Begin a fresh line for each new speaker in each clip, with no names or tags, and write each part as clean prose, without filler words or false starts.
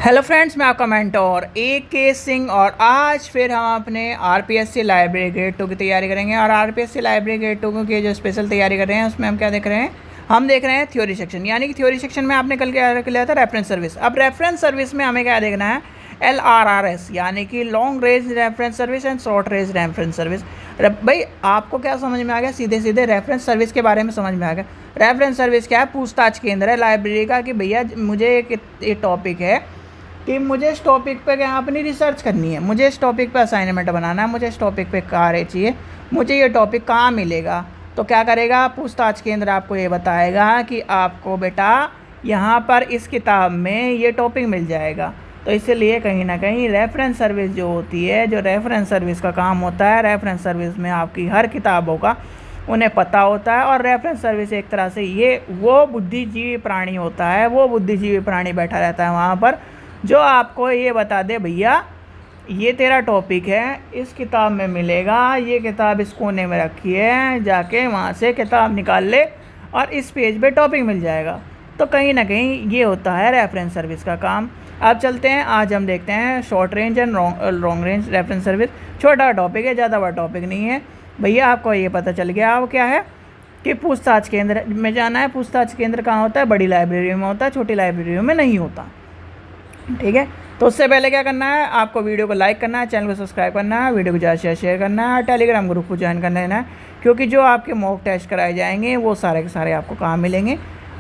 Hello friends, मैं आपका mentor AK Singh और आज फिर हम अपने RPSC लाइब्रेरी ग्रेड 2 की तैयारी करेंगे। और RPSC लाइब्रेरी ग्रेड 2 की जो स्पेशल तैयारी कर रहे हैं उसमें हम क्या देख रहे हैं, हम देख रहे हैं थ्योरी सेक्शन। यानी कि थ्योरी सेक्शन में आपने कल क्या लिया था, रेफरेंस सर्विस। अब रेफरेंस सर्विस में हमें क्या देखना है, LRRS यानी कि long range reference service and short range reference service. भाई आपको क्या समझ में आ गया, सीधे सीधे रेफरेंस सर्विस के बारे में समझ में आ गया। रेफरेंस सर्विस क्या है, पूछताछ केंद्र है लाइब्रेरी का कि भैया मुझे एक टॉपिक है कि मुझे इस टॉपिक पे क्या अपनी रिसर्च करनी है, मुझे इस टॉपिक पे असाइनमेंट बनाना है, मुझे इस टॉपिक पे कार्य चाहिए, मुझे ये टॉपिक कहाँ मिलेगा। तो क्या करेगा, पूछताछ केंद्र आपको ये बताएगा कि आपको बेटा यहाँ पर इस किताब में ये टॉपिक मिल जाएगा। तो इसलिए कहीं ना कहीं रेफरेंस सर्विस जो होती है, जो रेफरेंस सर्विस का काम होता है, रेफरेंस सर्विस में आपकी हर किताबों का उन्हें पता होता है। और रेफरेंस सर्विस एक तरह से ये वो बुद्धिजीवी प्राणी होता है, वो बुद्धिजीवी प्राणी बैठा रहता है वहाँ पर जो आपको ये बता दे भैया ये तेरा टॉपिक है, इस किताब में मिलेगा, ये किताब इस कोने में रखी है, जाके वहाँ से किताब निकाल ले और इस पेज पे टॉपिक मिल जाएगा। तो कहीं ना कहीं ये होता है रेफरेंस सर्विस का काम। अब चलते हैं, आज हम देखते हैं short range and long range reference service. छोटा टॉपिक है, ज़्यादा बड़ा टॉपिक नहीं है भैया। आपको ये पता चल गया अब क्या है कि पूछताछ केंद्र में जाना है। पूछताछ केंद्र कहाँ होता है, बड़ी लाइब्रेरी में होता है, छोटी लाइब्रेरियों में नहीं होता। ठीक है, तो उससे पहले क्या करना है, आपको वीडियो को लाइक करना है, चैनल को सब्सक्राइब करना है, वीडियो को ज़्यादा शेयर करना है, टेलीग्राम ग्रुप को ज्वाइन कर लेना है। क्योंकि जो आपके मॉक टेस्ट कराए जाएंगे वो सारे के सारे आपको कहाँ मिलेंगे,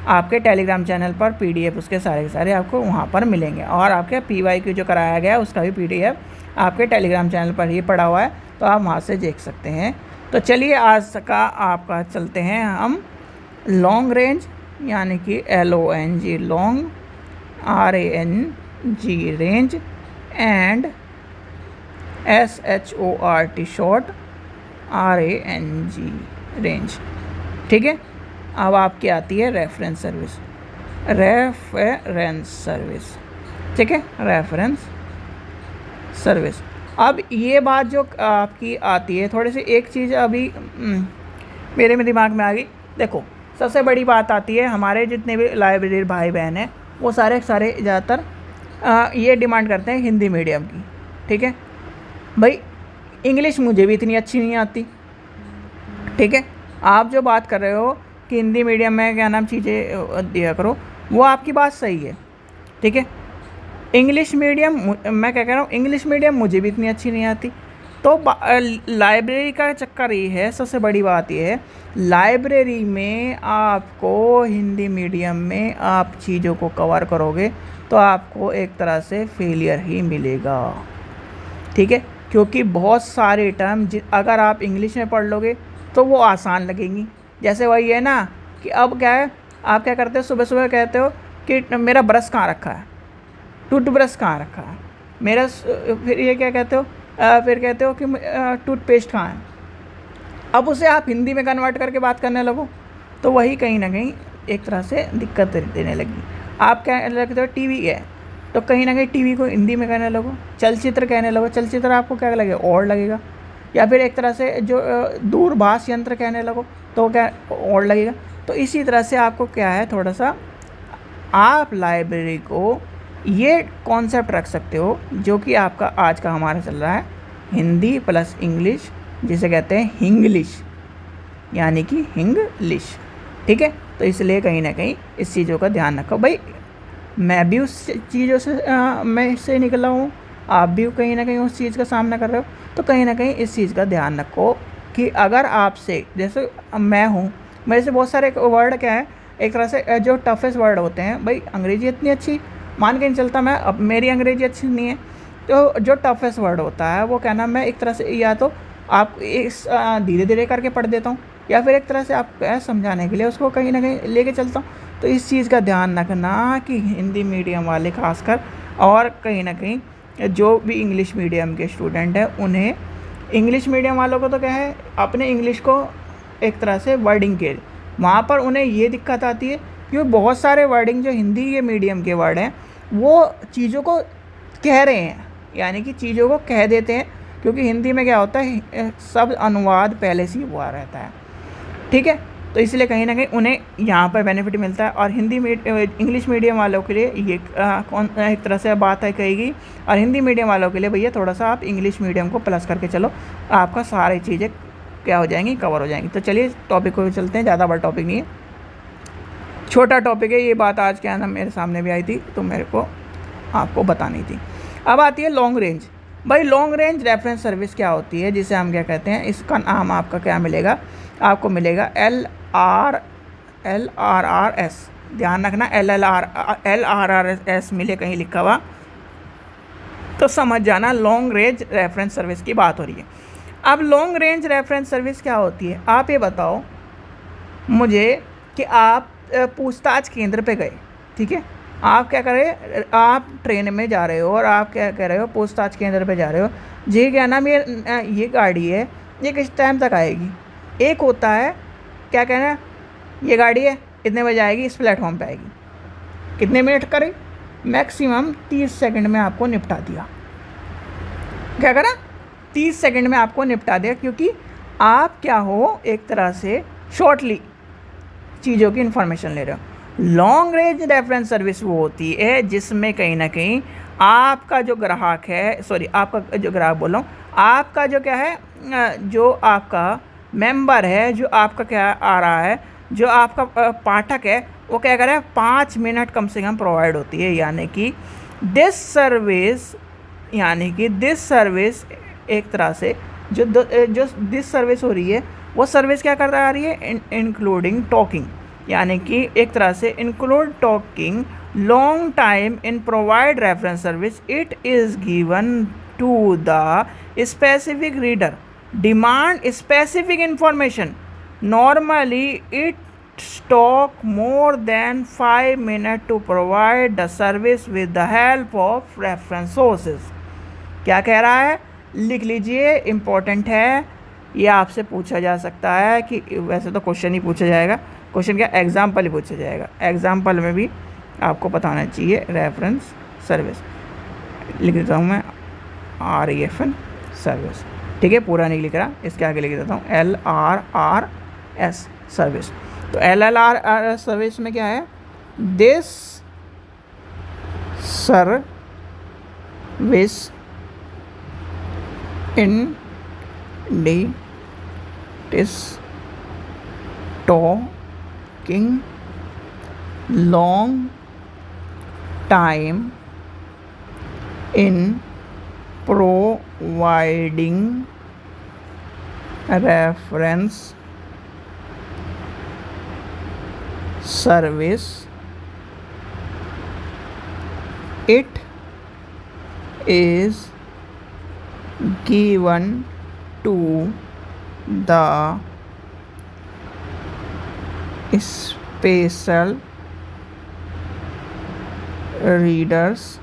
आपके टेलीग्राम चैनल पर PDF उसके सारे के सारे आपको वहाँ पर मिलेंगे। और आपके PYQ जो कराया गया उसका भी PDF आपके टेलीग्राम चैनल पर ही पड़ा हुआ है, तो आप वहाँ से देख सकते हैं। तो चलिए आज का आपका चलते हैं हम लॉन्ग रेंज यानी कि LONG long, RANG range and SHORT short, RANG range. ठीक है, अब आपकी आती है रेफरेंस सर्विस। रेफरेंस सर्विस, ठीक है, रेफरेंस सर्विस। अब ये बात जो आपकी आती है, थोड़ी सी एक चीज़ अभी मेरे में दिमाग में आ गई। देखो, सबसे बड़ी बात आती है, हमारे जितने भी लाइब्रेरी भाई बहन हैं वो सारे ज़्यादातर ये डिमांड करते हैं हिंदी मीडियम की। ठीक है भाई, इंग्लिश मुझे भी इतनी अच्छी नहीं आती। ठीक है, आप जो बात कर रहे हो कि हिंदी मीडियम में क्या नाम चीज़ें दिया करो, वो आपकी बात सही है। ठीक है, इंग्लिश मीडियम मैं क्या कह रहा हूँ, इंग्लिश मीडियम मुझे भी इतनी अच्छी नहीं आती। तो लाइब्रेरी का चक्कर ये है, सबसे बड़ी बात ये है, लाइब्रेरी में आपको हिंदी मीडियम में आप चीज़ों को कवर करोगे तो आपको एक तरह से फेलियर ही मिलेगा। ठीक है, क्योंकि बहुत सारे टर्म अगर आप इंग्लिश में पढ़ लोगे तो वो आसान लगेंगी। जैसे वही है ना कि अब क्या है, आप क्या करते हो, सुबह सुबह कहते हो कि मेरा ब्रश कहाँ रखा है, टूथब्रश कहाँ रखा है मेरा, फिर ये क्या कहते हो, फिर कहते हो कि टूथपेस्ट कहाँ है। अब उसे आप हिंदी में कन्वर्ट करके बात करने लगो तो वही कहीं ना कहीं एक तरह से दिक्कत देने लगी। आप क्या लगते हो, TV है तो कहीं ना कहीं TV को हिंदी में कहने लगो, चलचित्र कहने लगो, चलचित्र आपको क्या लगेगा, और लगेगा। या फिर एक तरह से जो दूरभाष यंत्र कहने लगो तो क्या और लगेगा। तो इसी तरह से आपको क्या है, थोड़ा सा आप लाइब्रेरी को ये कॉन्सेप्ट रख सकते हो जो कि आपका आज का हमारा चल रहा है हिंदी प्लस इंग्लिश, जिसे कहते हैं हिंग्लिश यानी कि हिंग्लिश। ठीक है, तो इसलिए कहीं ना कहीं इस चीज़ों का ध्यान रखो। भाई मैं भी उस चीज़ों से मैं इससे निकला हूँ, आप भी कहीं ना कहीं उस चीज़ का सामना कर रहे हो, तो कहीं ना कहीं इस चीज़ का ध्यान रखो कि अगर आपसे, जैसे मैं हूँ, मेरे से बहुत सारे वर्ड क्या है, एक तरह से जो टफेस्ट वर्ड होते हैं, भाई अंग्रेजी इतनी अच्छी मान के नहीं चलता मैं, अब मेरी अंग्रेजी अच्छी नहीं है, तो जो टफेस्ट वर्ड होता है वो क्या नाम, मैं एक तरह से या तो आप इस धीरे धीरे करके पढ़ देता हूँ, या फिर एक तरह से आप समझाने के लिए उसको कहीं ना कहीं लेके चलता हूँ। तो इस चीज़ का ध्यान रखना कि हिंदी मीडियम वाले खासकर, और कहीं ना कहीं जो भी इंग्लिश मीडियम के स्टूडेंट हैं उन्हें, इंग्लिश मीडियम वालों को तो क्या है, अपने इंग्लिश को एक तरह से वर्डिंग के वहाँ पर उन्हें ये दिक्कत आती है क्योंकि बहुत सारे वर्डिंग जो हिंदी के मीडियम के वर्ड हैं वो चीज़ों को कह रहे हैं, यानी कि चीज़ों को कह देते हैं, क्योंकि हिंदी में क्या होता है, सब अनुवाद पहले से ही हुआ रहता है। ठीक है, तो इसलिए कहीं ना कहीं उन्हें यहाँ पर बेनिफिट मिलता है। और इंग्लिश मीडियम वालों के लिए ये एक तरह से बात है कहेगी, और हिंदी मीडियम वालों के लिए भैया थोड़ा सा आप इंग्लिश मीडियम को प्लस करके चलो, आपका सारी चीज़ें क्या हो जाएंगी, कवर हो जाएंगी। तो चलिए टॉपिक को चलते हैं, ज़्यादा बड़ा टॉपिक नहीं है, छोटा टॉपिक है। ये बात आज क्या ना मेरे सामने भी आई थी तो मेरे को आपको बतानी थी। अब आती है लॉन्ग रेंज। भाई लॉन्ग रेंज रेफरेंस सर्विस क्या होती है, जिसे हम क्या कहते हैं, इसका नाम आपका क्या मिलेगा, आपको मिलेगा LRRS। ध्यान रखना LRRS मिले कहीं लिखा हुआ तो समझ जाना लॉन्ग रेंज रेफरेंस सर्विस की बात हो रही है। अब लॉन्ग रेंज रेफरेंस सर्विस क्या होती है, आप ये बताओ मुझे कि आप पूछताछ केंद्र पे गए, ठीक है, आप क्या कर रहे हैं, आप ट्रेन में जा रहे हो और आप क्या कह रहे हो, पूछताछ केंद्र पे जा रहे हो जी, क्या नाम ये गाड़ी है, ये किस टाइम तक आएगी। एक होता है क्या कहना है, ये गाड़ी है इतने बजे आएगी, इस प्लेटफॉर्म पे आएगी, कितने मिनट करे, मैक्सिमम 30 सेकंड में आपको निपटा दिया। क्या करा, 30 सेकंड में आपको निपटा दिया, क्योंकि आप क्या हो, एक तरह से शॉर्टली चीज़ों की इन्फॉर्मेशन ले रहे हो। लॉन्ग रेंज रेफरेंस सर्विस वो होती है जिसमें कहीं ना कहीं आपका जो ग्राहक है, सॉरी आपका जो ग्राहक बोल रहा हूँ, आपका जो क्या है, जो आपका मेंबर है, जो आपका क्या आ रहा है, जो आपका पाठक है, वो क्या कर रहा है, 5 मिनट कम से कम प्रोवाइड होती है। यानी कि दिस सर्विस एक तरह से जो दिस सर्विस हो रही है, वो सर्विस क्या करता आ रही है, इंक्लूडिंग टॉकिंग, यानी कि एक तरह से include talking long time in provide reference service. It is given to the specific reader demand specific information. Normally it talk more than 5 minutes to provide the service with the help of reference sources। क्या कह रहा है, लिख लीजिए, important है, ये आपसे पूछा जा सकता है कि वैसे तो क्वेश्चन ही पूछा जाएगा, क्वेश्चन क्या एग्जाम्पल ही पूछा जाएगा, एग्जाम्पल में भी आपको बताना चाहिए रेफरेंस सर्विस। लिख देता हूँ मैं REFN सर्विस, ठीक है, पूरा नहीं लिख रहा, इसके आगे लिख देता हूँ LRRS सर्विस। तो LRRS सर्विस में क्या है, this service indicates talking long time in providing reference service। It is given to the special readers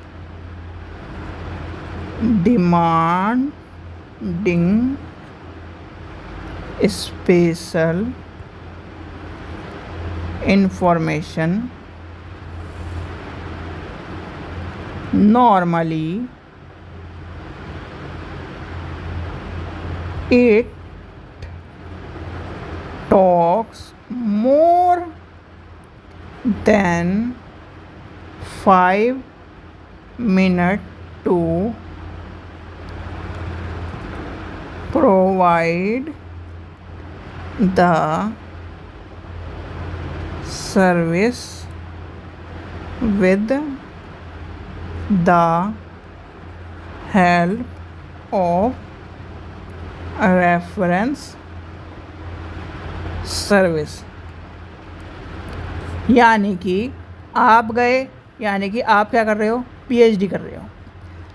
demanding special information। Normally it talks more than 5 minutes to provide the service with the help of reference service. यानी कि आप गए, यानी कि आप क्या कर रहे हो, PhD कर रहे हो,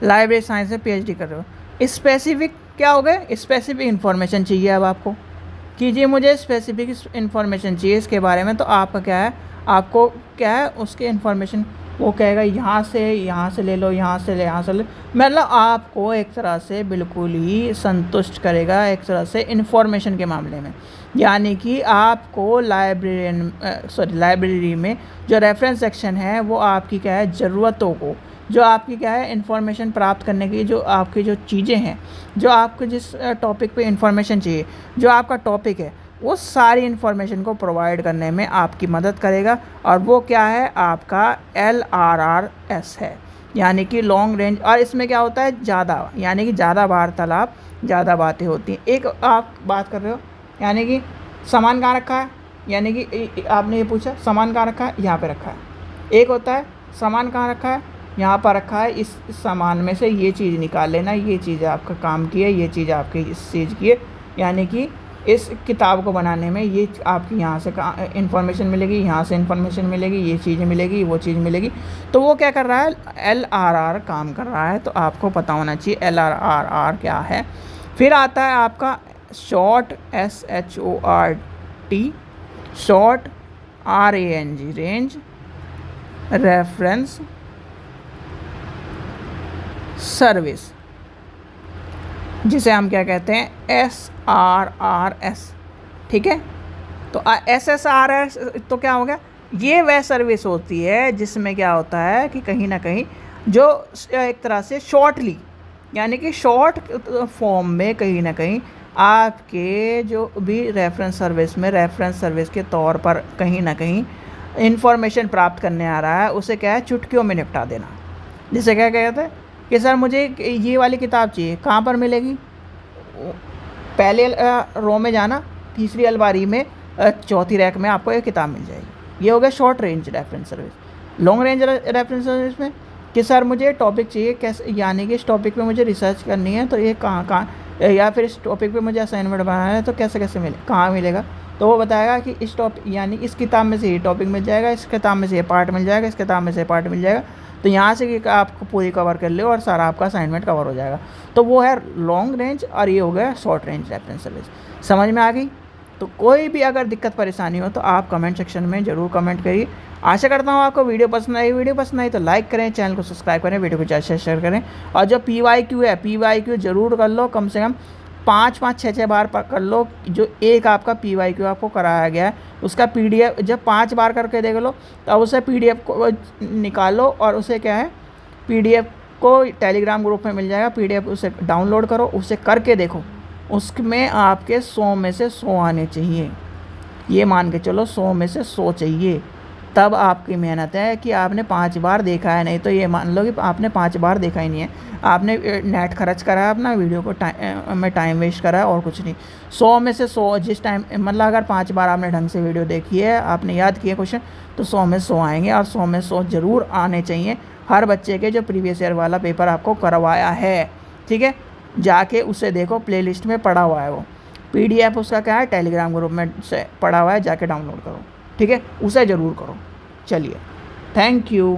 लाइब्रेरी साइंस में PhD कर रहे हो, स्पेसिफिक क्या हो गए, स्पेसिफिक इन्फॉर्मेशन चाहिए। अब आपको कीजिए, मुझे स्पेसिफिक इन्फॉर्मेशन चाहिए इसके बारे में, तो आपका क्या है, आपको क्या है उसके इन्फॉर्मेशन, वो कहेगा यहाँ से ले लो, यहाँ से ले मतलब आपको एक तरह से बिल्कुल ही संतुष्ट करेगा एक तरह से इन्फॉर्मेशन के मामले में। यानी कि आपको लाइब्रेरी में जो रेफरेंस सेक्शन है वो आपकी क्या है, ज़रूरतों को, जो आपकी क्या है इन्फॉर्मेशन प्राप्त करने की, जो आपकी जो चीज़ें हैं, जो आपको जिस टॉपिक पे इन्फॉर्मेशन चाहिए, जो आपका टॉपिक है, वो सारी इन्फॉर्मेशन को प्रोवाइड करने में आपकी मदद करेगा। और वो क्या है, आपका LRRS है, यानी कि लॉन्ग रेंज। और इसमें क्या होता है, ज़्यादा, यानी कि ज़्यादा वार्तालाप, ज़्यादा बातें होती हैं। एक आप बात कर रहे हो, यानी कि सामान कहाँ रखा है, यानी कि आपने ये पूछा सामान कहाँ रखा है, यहाँ पे रखा है। एक होता है सामान कहाँ रखा है, यहाँ पर रखा है, इस सामान में से ये चीज़ निकाल लेना, ये चीज़ आपका काम की है, ये चीज़ आपकी इस चीज़ की है, यानी कि इस किताब को बनाने में ये आपकी यहाँ से इन्फॉर्मेशन मिलेगी, यहाँ से इन्फॉर्मेशन मिलेगी, ये चीज़ मिलेगी, वो चीज़ मिलेगी। तो वो क्या कर रहा है, LRR काम कर रहा है। तो आपको पता होना चाहिए LRR क्या है। फिर आता है आपका short, SHORT, short, RANG, range, reference service, जिसे हम क्या कहते हैं, SRRS। ठीक है, तो SSRS तो क्या हो गया, ये वह सर्विस होती है जिसमें क्या होता है कि कहीं ना कहीं जो एक तरह से शॉर्टली, यानी कि शॉर्ट फॉर्म में कहीं ना कहीं आपके जो भी रेफरेंस सर्विस के तौर पर कहीं ना कहीं इन्फॉर्मेशन प्राप्त करने आ रहा है, उसे क्या है, चुटकियों में निपटा देना। जिसे क्या कहते हैं कि सर मुझे ये वाली किताब चाहिए, कहाँ पर मिलेगी, पहले रो में जाना, तीसरी अलमारी में, चौथी रैक में आपको ये किताब मिल जाएगी। ये हो गया short range reference service. Long range reference service में कि सर मुझे टॉपिक चाहिए, कैसे, यानी कि इस टॉपिक पे मुझे रिसर्च करनी है, तो ये कहाँ, या फिर इस टॉपिक पे मुझे असाइनमेंट बनाना है, तो कैसे मिले, कहाँ मिलेगा। तो वो बताएगा कि इस टॉपिक, यानी इस किताब में से ये टॉपिक मिल जाएगा, इस किताब में से ये पार्ट मिल जाएगा, इस किताब में से पार्ट मिल जाएगा। तो यहाँ से आपको पूरी कवर कर ले और सारा आपका असाइनमेंट कवर हो जाएगा। तो वो है लॉन्ग रेंज, और ये हो गया शॉर्ट रेंज रेफरेंस सर्विस। समझ में आ गई। तो कोई भी अगर दिक्कत परेशानी हो तो आप कमेंट सेक्शन में ज़रूर कमेंट करिए। आशा करता हूँ आपको वीडियो पसंद आई तो लाइक करें, चैनल को सब्सक्राइब करें, वीडियो को ज़्यादा शेयर करें। और जो PYQ है, PYQ ज़रूर कर लो, कम से कम 5-5, 6-6 बार कर लो। जो एक आपका PYQ आपको कराया गया है उसका PDF जब 5 बार करके देख लो, तब उसे PDF को निकालो और उसे क्या है, PDF को टेलीग्राम ग्रुप में मिल जाएगा, PDF उसे डाउनलोड करो, उसे करके देखो, उसमें आपके 100 में से 100 आने चाहिए। ये मान के चलो 100 में से 100 चाहिए, तब आपकी मेहनत है कि आपने 5 बार देखा है। नहीं तो ये मान लो कि आपने 5 बार देखा ही नहीं है, आपने नेट खर्च करा है, अपना वीडियो को टाइम वेस्ट करा है और कुछ नहीं। 100 में से 100 जिस टाइम, मतलब अगर 5 बार आपने ढंग से वीडियो देखी है, आपने याद किया क्वेश्चन, तो 100 में 100 आएंगे। और 100 में 100 ज़रूर आने चाहिए हर बच्चे के जो प्रीवियस ईयर वाला पेपर आपको करवाया है। ठीक है, जाके उसे देखो, प्लेलिस्ट में पड़ा हुआ है वो PDF, उसका क्या है, टेलीग्राम ग्रुप में से पड़ा हुआ है, जाके डाउनलोड करो। ठीक है, उसे ज़रूर करो। चलिए, थैंक यू।